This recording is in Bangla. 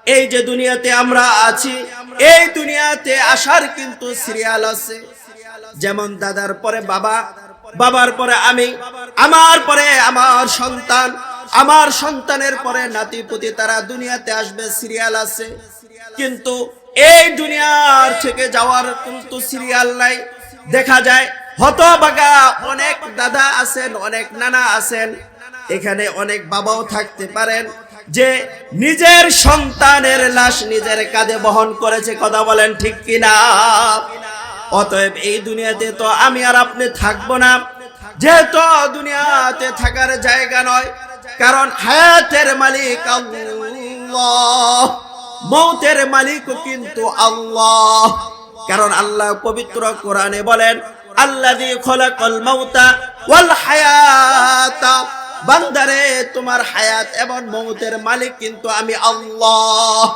এই যে দুনিয়াতে আমরা আছি, এই দুনিয়াতে আসার কিন্তু সিরিয়াল আছে। যেমন দাদার পরে বাবা, বাবার পরে আমি, আমার পরে আমার সন্তান, আমার সন্তানের পরে নাতিপুতি, তারা দুনিয়াতে আসবে, সিরিয়াল আছে। কিন্তু এই দুনিয়ার থেকে যাওয়ার কিন্তু সিরিয়াল নাই। দেখা যায় হতভাগা অনেক দাদা আছেন, অনেক নানা আছেন, এখানে অনেক বাবাও থাকতে পারেন যে নিজের সন্তানের লাশ নিজের কাঁধে বহন করেছে। কথা বলেন ঠিক কিনা? অতএব এই দুনিয়াতে তো আমি আর আপনি থাকবো না, যেহেতু দুনিয়াতে থাকার জায়গা নয়। কারণ হায়াতের মালিক আল্লাহ, মৌতের মালিকও কিন্তু আল্লাহ। কারণ আল্লাহ পবিত্র কোরআনে বলেন, আল্লাযী খলাকাল মাউতা ওয়াল হায়াতা, বান্দারে তোমার হায়াত এবং মৌতের মালিক কিন্তু আমি আল্লাহ।